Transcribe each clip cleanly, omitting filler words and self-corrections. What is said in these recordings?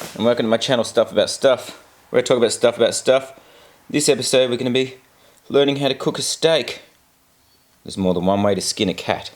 and welcome to my channel, Stuff About Stuff, where I talk about stuff. This episode we're going to be learning how to cook a steak. There's more than one way to skin a cat.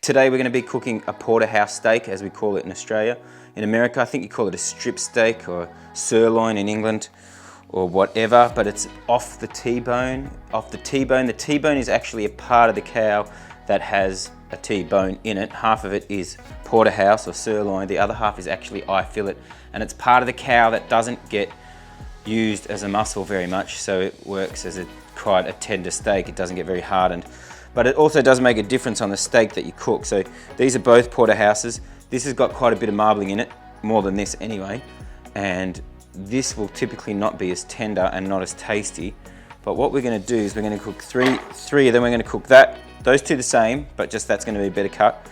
Today we're going to be cooking a porterhouse steak, as we call it in Australia. In America, I think you call it a strip steak or sirloin in England or whatever, but it's off the T-bone. The T-bone is actually a part of the cow that has a T-bone in it. Half of it is porterhouse or sirloin, the other half is actually eye fillet, and it's part of the cow that doesn't get used as a muscle very much, so it works as quite a tender steak. It doesn't get very hardened. But it also does make a difference on the steak that you cook. So these are both porterhouses. This has got quite a bit of marbling in it, more than this anyway. And this will typically not be as tender and not as tasty. But what we're gonna do is we're gonna cook three of them. We're gonna cook those two the same, but just that's gonna be a better cut.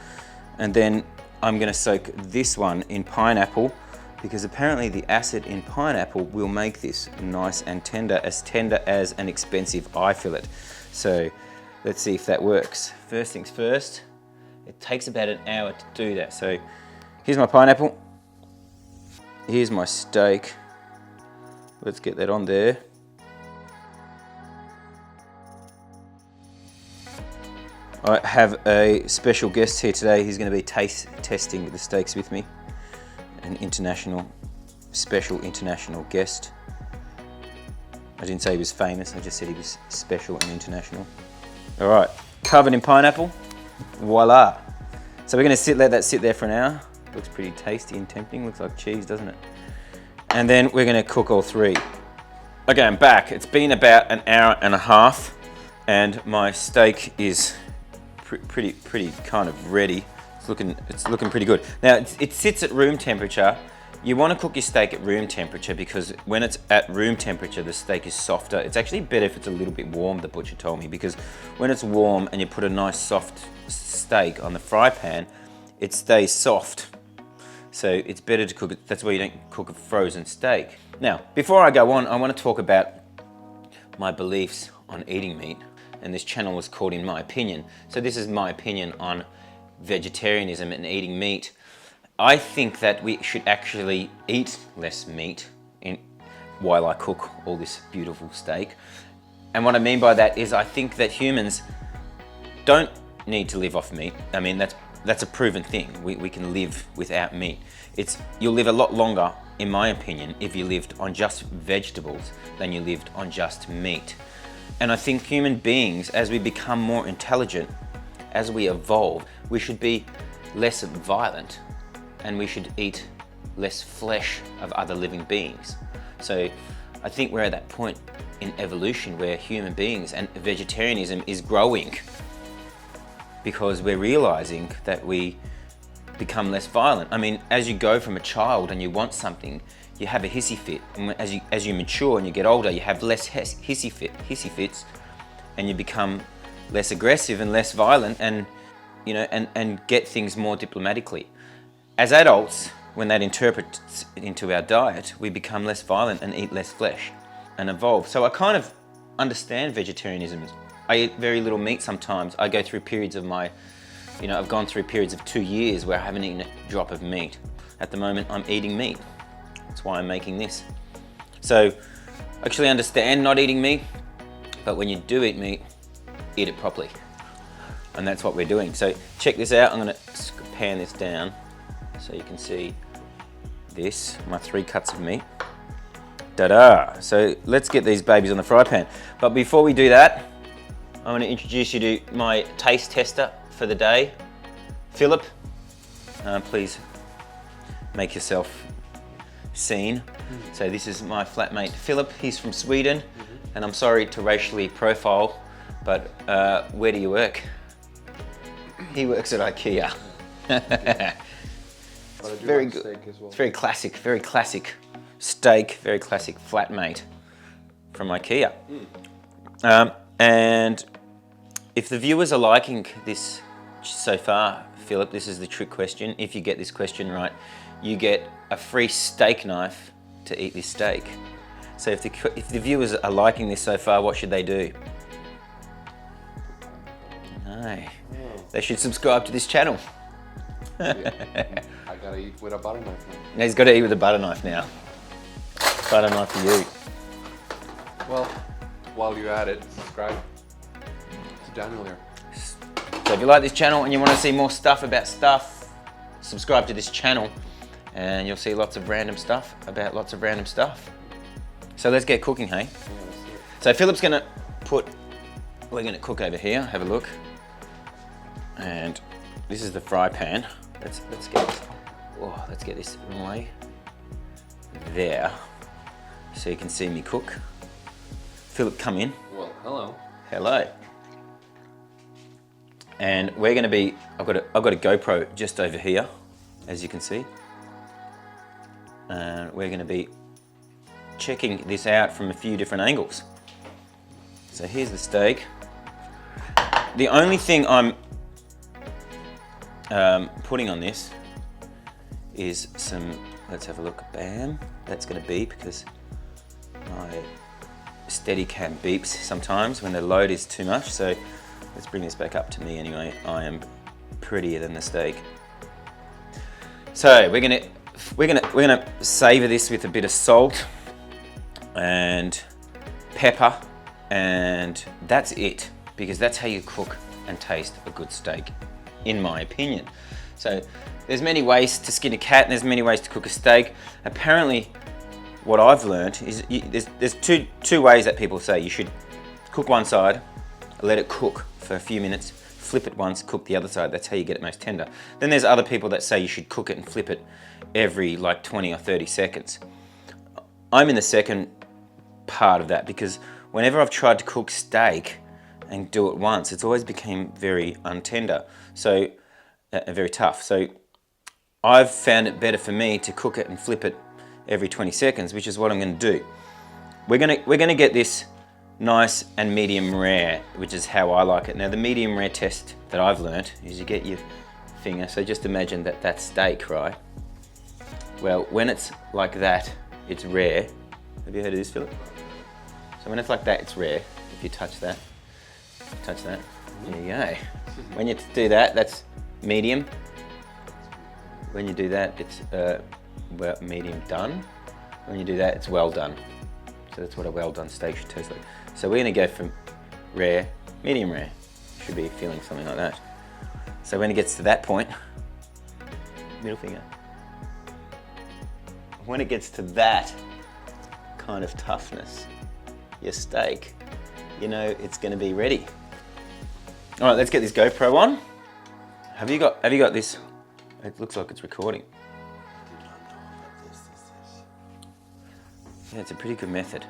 And then I'm gonna soak this one in pineapple, because apparently the acid in pineapple will make this nice and tender as an expensive eye fillet. So let's see if that works. First things first, it takes about an hour to do that. So here's my pineapple, here's my steak. Let's get that on there. I have a special guest here today. He's going to be taste testing the steaks with me. An special international guest. I didn't say he was famous, I just said he was special and international. All right, covered in pineapple, voila. So we're gonna let that sit there for an hour. Looks pretty tasty and tempting, looks like cheese, doesn't it? And then we're gonna cook all three. Okay, I'm back. It's been about an hour and a half, and my steak is pretty kind of ready. It's looking pretty good. Now, it sits at room temperature. You want to cook your steak at room temperature because when it's at room temperature, the steak is softer. It's actually better if it's a little bit warm, the butcher told me, because when it's warm and you put a nice soft steak on the fry pan, it stays soft. So it's better to cook it, that's why you don't cook a frozen steak. Now, before I go on, I want to talk about my beliefs on eating meat, and this channel is called In My Opinion. So this is my opinion on vegetarianism and eating meat. I think that we should actually eat less meat while I cook all this beautiful steak. And what I mean by that is I think that humans don't need to live off meat. I mean, that's a proven thing. We can live without meat. You'll live a lot longer, in my opinion, if you lived on just vegetables than you lived on just meat. And I think human beings, as we become more intelligent, as we evolve, we should be less violent, and we should eat less flesh of other living beings. So I think we're at that point in evolution where human beings and vegetarianism is growing, because we're realizing that we become less violent. I mean, as you go from a child and you want something, you have a hissy fit, and as you mature and you get older, you have less hissy fits, and you become less aggressive and less violent, and you know, and get things more diplomatically. As adults, when that interprets into our diet, we become less violent and eat less flesh and evolve. So I kind of understand vegetarianism. I eat very little meat sometimes. I go through periods of I've gone through periods of 2 years where I haven't eaten a drop of meat. At the moment, I'm eating meat. That's why I'm making this. So I actually understand not eating meat, but when you do eat meat, eat it properly. And that's what we're doing. So check this out. I'm gonna pan this down so you can see this, my 3 cuts of meat. Ta-da! So let's get these babies on the fry pan. But before we do that, I'm gonna introduce you to my taste tester for the day, Philip. Please make yourself seen. So this is my flatmate, Philip. He's from Sweden, and I'm sorry to racially profile, but where do you work? He works at IKEA. Very good. Steak as well. It's very classic steak, very classic flatmate from IKEA. And if the viewers are liking this so far, Philip, this is the trick question. If you get this question right, you get a free steak knife to eat this steak. So if the viewers are liking this so far, what should they do? No. They should subscribe to this channel. Yeah. I gotta eat with a butter knife now. He's got to eat with a butter knife now. Butter knife for you. Well, while you're at it, subscribe to Daniel here. So if you like this channel and you want to see more stuff about stuff, subscribe to this channel and you'll see lots of random stuff about lots of random stuff. So let's get cooking, hey? Yeah, let's do it. So Philip's gonna we're gonna cook over here, have a look. And this is the fry pan. Let's get this away. There. So you can see me cook. Philip, come in. Well, hello. Hello. And we're gonna be, I've got a GoPro just over here, as you can see. And we're gonna be checking this out from a few different angles. So here's the steak. The only thing I'm putting on this is some, let's have a look, bam. That's gonna beep because my Steadicam beeps sometimes when the load is too much. So let's bring this back up to me anyway. I am prettier than the steak. So we're gonna savor this with a bit of salt and pepper, and that's it, because that's how you cook and taste a good steak, in my opinion. So there's many ways to skin a cat and there's many ways to cook a steak. Apparently what I've learned is there's two ways that people say you should cook one side, let it cook for a few minutes, flip it once, cook the other side. That's how you get it most tender. Then there's other people that say you should cook it and flip it every like 20 or 30 seconds. I'm in the second part of that because whenever I've tried to cook steak and do it once, it's always became very untender, so very tough. So I've found it better for me to cook it and flip it every 20 seconds, which is what I'm going to do. We're going to get this nice and medium rare, which is how I like it. Now the medium rare test that I've learnt is you get your finger, so just imagine that that's steak, right? Well, when it's like that, it's rare. Have you heard of this, Philip? So when it's like that, it's rare. If you touch that, there you go. When you do that, that's medium. When you do that, it's well, medium done. When you do that, it's well done. So that's what a well done steak should taste like. So we're gonna go from rare, medium rare. Should be feeling something like that. So when it gets to that point, middle finger. When it gets to that kind of toughness, your steak, you know it's gonna be ready. All right, let's get this GoPro on. Have you got this? It looks like it's recording. Yeah, it's a pretty good method.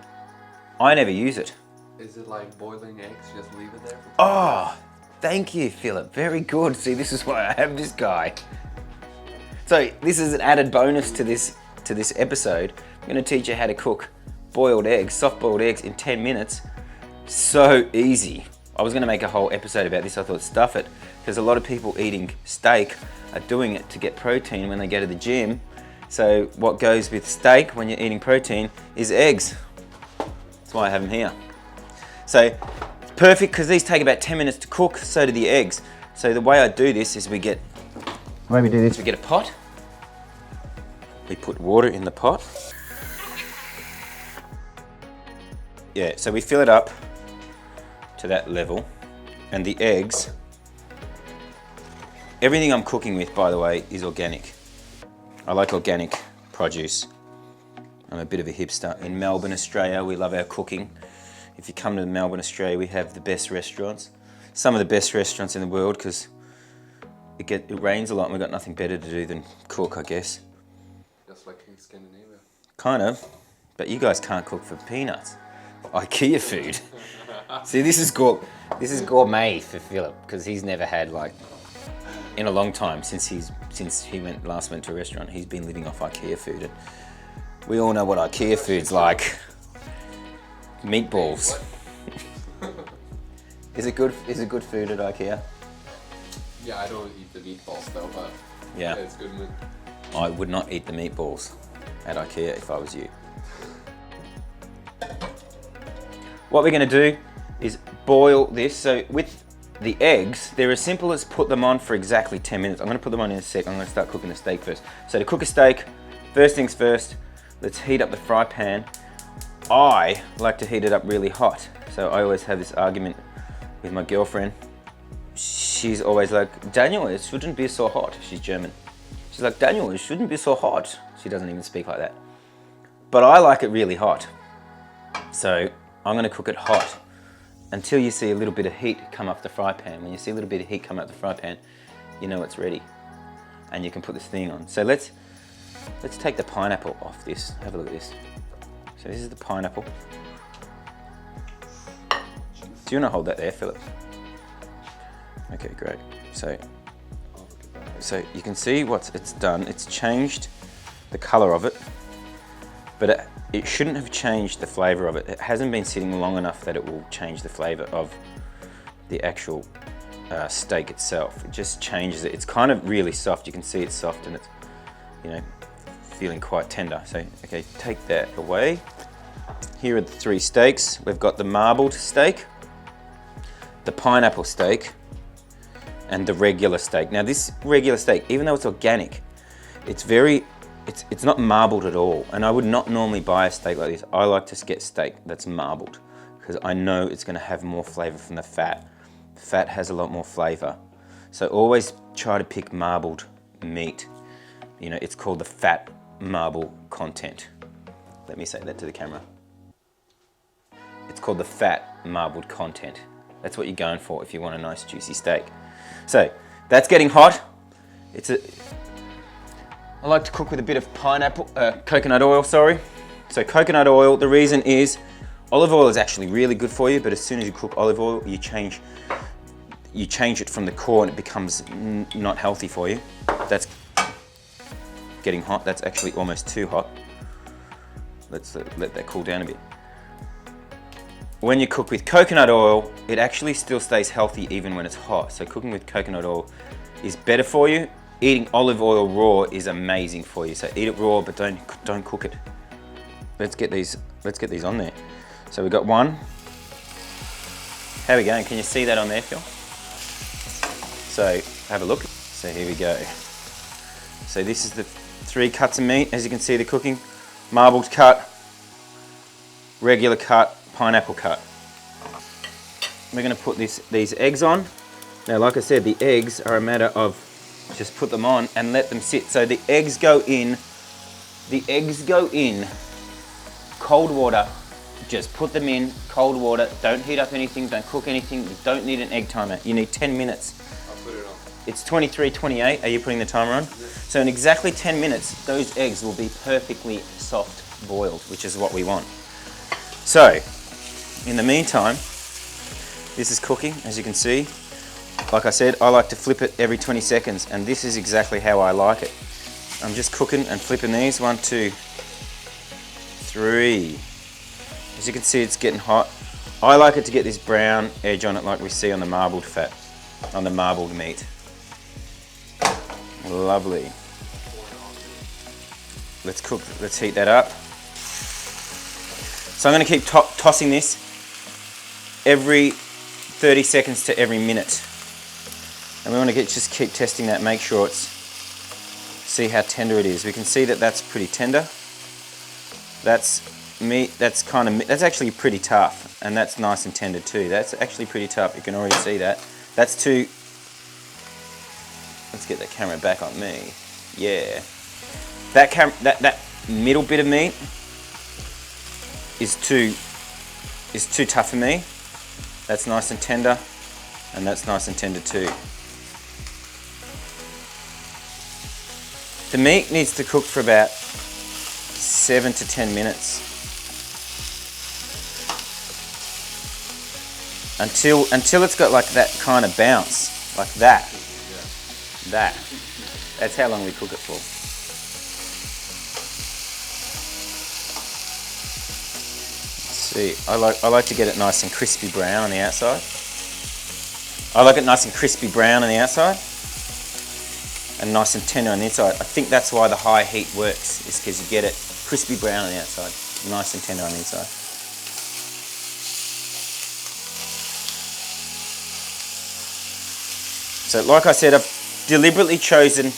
I never use it. Is it like boiling eggs? Just leave it there for 10 Oh, thank you, Philip. Very good. See, this is why I have this guy. So this is an added bonus to this episode. I'm going to teach you how to cook boiled eggs, soft-boiled eggs in 10 minutes. So easy. I was going to make a whole episode about this. I thought stuff it, because a lot of people eating steak are doing it to get protein when they go to the gym. So what goes with steak when you're eating protein is eggs. That's why I have them here. So it's perfect because these take about 10 minutes to cook, so do the eggs. So the way I do this is we get a pot. We put water in the pot. Yeah, so we fill it up to that level, and the eggs, everything I'm cooking with, by the way, is organic. I like organic produce. I'm a bit of a hipster. In Melbourne, Australia, we love our cooking. If you come to Melbourne, Australia, we have the best restaurants. Some of the best restaurants in the world, because it rains a lot and we've got nothing better to do than cook, I guess. Just like in Scandinavia. Kind of, but you guys can't cook for peanuts. IKEA food. See, this is gourmet for Philip, because he's never had, like, in a long time, since he last went to a restaurant, he's been living off IKEA food. And we all know what IKEA food's like. Meatballs. Is it good food at IKEA? Yeah, I don't eat the meatballs though, but Yeah. it's good meat. I would not eat the meatballs at IKEA if I was you. What we're going to do is boil this. So with the eggs, they're as simple as put them on for exactly 10 minutes. I'm going to put them on in a sec. I'm going to start cooking the steak first. So to cook a steak, first things first, let's heat up the fry pan. I like to heat it up really hot. So I always have this argument with my girlfriend. She's always like, Daniel, it shouldn't be so hot. She's German. She's like, Daniel, it shouldn't be so hot. She doesn't even speak like that. But I like it really hot. So I'm going to cook it hot until you see a little bit of heat come off the fry pan. When you see a little bit of heat come out the fry pan, you know it's ready. And you can put this thing on. So let's take the pineapple off this. Have a look at this. So this is the pineapple. Do you want to hold that there, Philip? Okay, great. So you can see what it's done. It's changed the color of it, but it shouldn't have changed the flavor of it. It hasn't been sitting long enough that it will change the flavor of the actual steak itself. It just changes it. It's kind of really soft. You can see it's soft and it's, you know, feeling quite tender. So, okay, take that away. Here are the three steaks. We've got the marbled steak, the pineapple steak, and the regular steak. Now this regular steak, even though it's organic, it's not marbled at all. And I would not normally buy a steak like this. I like to get steak that's marbled because I know it's gonna have more flavor from the fat. Fat has a lot more flavor. So always try to pick marbled meat. You know, it's called the fat marble content. Let me say that to the camera. It's called the fat marbled content. That's what you're going for if you want a nice juicy steak. So that's getting hot. I like to cook with a bit of coconut oil, sorry. So coconut oil, the reason is olive oil is actually really good for you, but as soon as you cook olive oil, you change it from the core and it becomes not healthy for you. That's getting hot. That's actually almost too hot. Let's let that cool down a bit. When you cook with coconut oil, it actually still stays healthy even when it's hot. So cooking with coconut oil is better for you. Eating olive oil raw is amazing for you. So eat it raw, but don't cook it. Let's get these on there. So we've got one. How are we going? Can you see that on there, Phil? So have a look. So here we go. So this is the 3 cuts of meat. As you can see, the cooking. Marbled cut, regular cut, pineapple cut. We're going to put these eggs on. Now, like I said, the eggs are a matter of just put them on and let them sit. So the eggs go in. The eggs go in cold water. Just put them in cold water. Don't heat up anything. Don't cook anything. You don't need an egg timer. You need 10 minutes. I'll put it on. It's 23:28. Are you putting the timer on? Yeah. So in exactly 10 minutes, those eggs will be perfectly soft boiled, which is what we want. So, in the meantime, this is cooking, as you can see. Like I said, I like to flip it every 20 seconds, and this is exactly how I like it. I'm just cooking and flipping these. 1, 2, 3. As you can see, it's getting hot. I like it to get this brown edge on it like we see on the marbled fat, on the marbled meat. Lovely. Let's heat that up. So I'm going to keep tossing this every 30 seconds to every minute. And we want to just keep testing that, make sure see how tender it is. We can see that that's pretty tender. That's meat, that's actually pretty tough. And that's nice and tender too. That's actually pretty tough, you can already see that. That's too, let's get the camera back on me. Yeah. That middle bit of meat is too tough for me. That's nice and tender, and that's nice and tender too. The meat needs to cook for about 7 to 10 minutes. Until it's got like that kind of bounce, like that. Yeah. That's how long we cook it for. See, I like to get it nice and crispy brown on the outside. I like it nice and crispy brown on the outside. and nice and tender on the inside. I think that's why the high heat works, is because you get it crispy brown on the outside, nice and tender on the inside. So like I said, I've deliberately chosen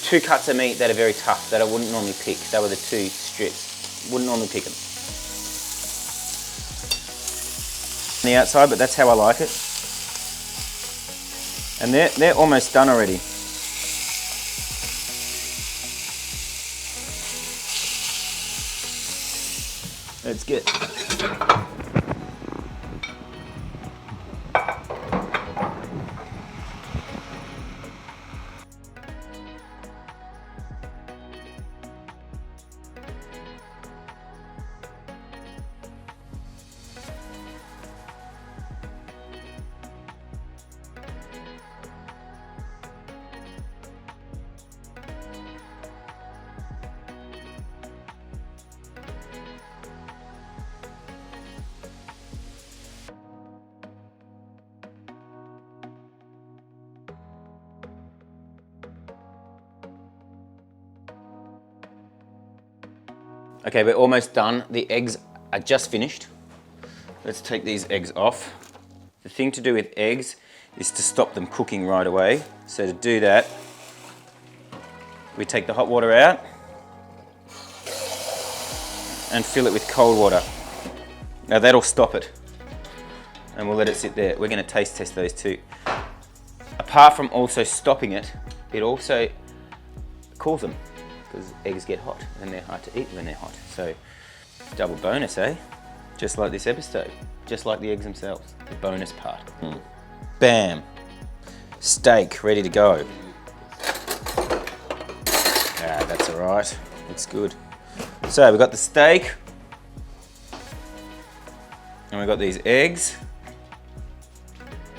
2 cuts of meat that are very tough, that I wouldn't normally pick. They were the 2 strips. Wouldn't normally pick them. On the outside, but that's how I like it. And they're almost done already. Let's get. Okay, we're almost done. The eggs are just finished. Let's take these eggs off. The thing to do with eggs is to stop them cooking right away. So to do that, we take the hot water out and fill it with cold water. Now that'll stop it. And we'll let it sit there. We're gonna taste test those too. Apart from also stopping it, it also cools them, because eggs get hot and they're hard to eat when they're hot. So double bonus, eh? Just like this episode, just like the eggs themselves, the bonus part. Bam, steak ready to go. Ah, that's all right, looks good. So we've got the steak, and we've got these eggs,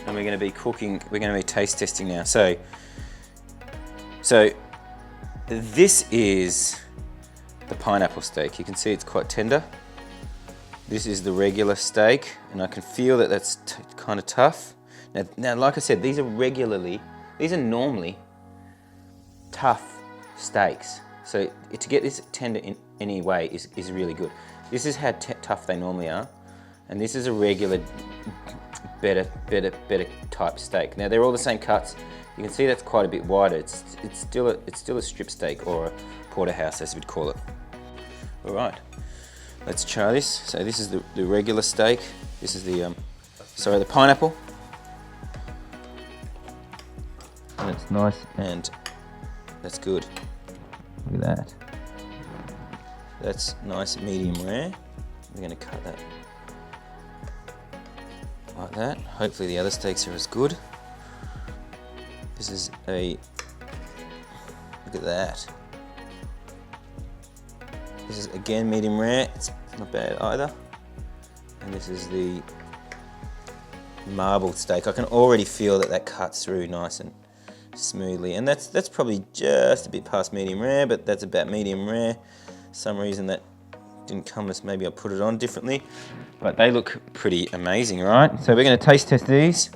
and we're gonna be cooking, we're gonna be taste testing now. So this is the pineapple steak. You can see it's quite tender. This is the regular steak, and I can feel that that's kind of tough. Now, like I said, these are normally tough steaks. So to get this tender in any way is really good. This is how tough they normally are, and this is a regular, better type steak. Now they're all the same cuts. You can see that's quite a bit wider. It's still a strip steak, or a porterhouse as we'd call it. All right, let's try this. So this is the regular steak. This is the the pineapple. And it's nice, and that's good. Look at that. That's nice medium rare. We're gonna cut that like that. Hopefully the other steaks are as good. This is look at that. This is again medium rare, it's not bad either. And this is the marbled steak. I can already feel that cuts through nice and smoothly. And that's probably just a bit past medium rare, but that's about medium rare. For some reason that didn't come as, maybe I'll put it on differently. But they look pretty amazing, right? So we're gonna taste test these.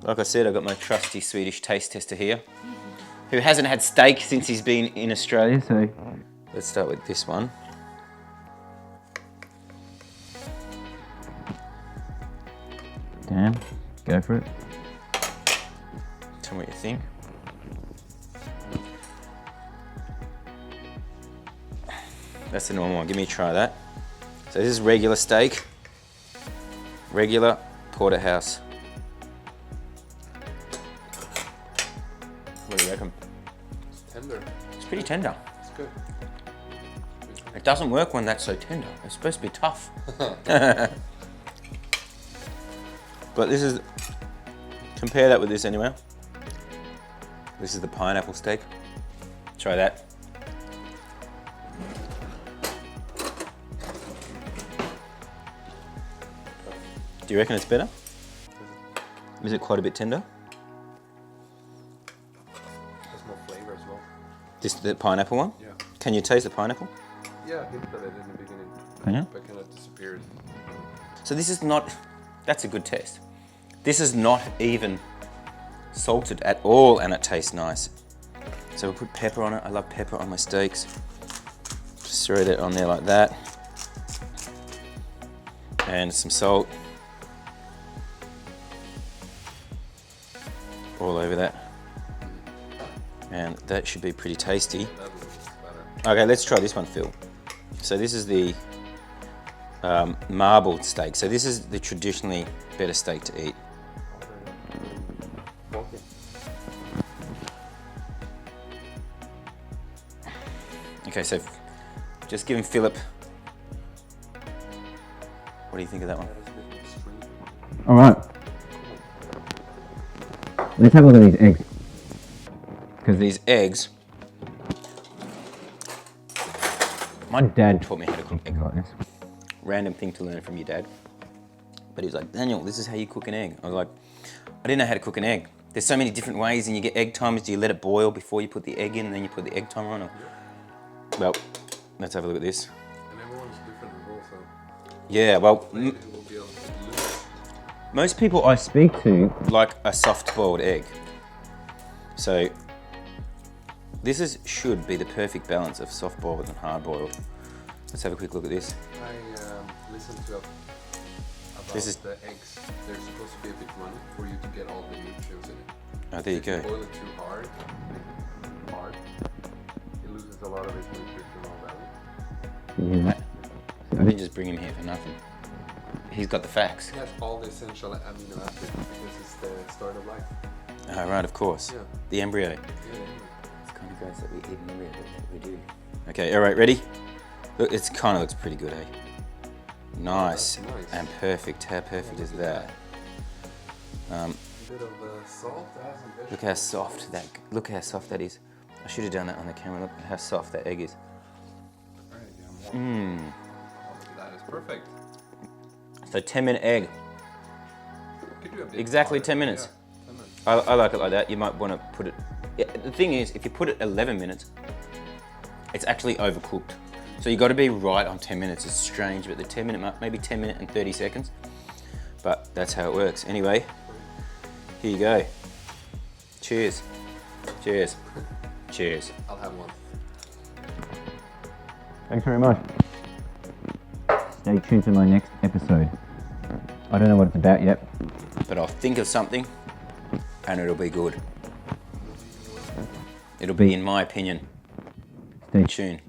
Like I said, I've got my trusty Swedish taste tester here, who hasn't had steak since he's been in Australia, so let's start with this one. Damn, go for it. Tell me what you think. That's the normal one, give me a try of that. So this is regular steak, regular porterhouse. What do you reckon? It's tender. It's pretty tender. It's good. It doesn't work when that's so tender. It's supposed to be tough. But this is, compare that with this anyway. This is the pineapple steak. Try that. Do you reckon it's better? Is it quite a bit tender? Has more flavor as well. This the pineapple one? Yeah. Can you taste the pineapple? Yeah, I hinted at it in the beginning. Yeah. But kind of disappeared. So this is not, that's a good test. This is not even salted at all, and it tastes nice. So we'll put pepper on it. I love pepper on my steaks. Just throw that on there like that. And some salt. All over that. And that should be pretty tasty. Okay, let's try this one, Phil. So this is the marbled steak. So this is the traditionally better steak to eat. Okay, so just giving Philip. What do you think of that one? All right. Let's have a look at these eggs. Because these eggs, my dad taught me how to cook egg like this. Random thing to learn from your dad. But he was like, Daniel, this is how you cook an egg. I was like, I didn't know how to cook an egg. There's so many different ways, and you get egg timers. Do you let it boil before you put the egg in, and then you put the egg timer on? Or... Well, let's have a look at this. And everyone's different also. Yeah, well, most people I speak to like a soft-boiled egg. So this should be the perfect balance of soft-boiled and hard-boiled. Let's have a quick look at this. I listened to about This is- the eggs. They're supposed to be a bit runny for you to get all the nutrients in it. Oh, there you If you go. boil it too hard, it loses a lot of its nutritional value. Yeah. I didn't just bring him here for nothing. He's got the facts. It has all the essential amino acids because it's the start of life. Oh, right, of course. Yeah. The embryo. Yeah. It's kind of gross that we eat an embryo, but we do. Okay, all right, ready? Look, it kind of looks pretty good, eh? Nice, that's nice. and perfect. How perfect is that? A bit of salt. Look how soft that. Look how soft that is. I should have done that on the camera. Look how soft that egg is. Mmm. That is perfect. So 10-minute egg. Could do a bit Exactly harder. 10 minutes. Yeah, 10 minutes. I like it like that. You might want to put it. Yeah, the thing is, if you put it 11 minutes, it's actually overcooked. So you got to be right on 10 minutes. It's strange, but the 10-minute mark, maybe 10 minutes and 30 seconds. But that's how it works. Anyway, here you go. Cheers. Cheers. Cheers. I'll have one. Thanks very much. Stay tuned to my next episode. I don't know what it's about yet. But I'll think of something and it'll be good. It'll be, in my opinion. Stay Tuned.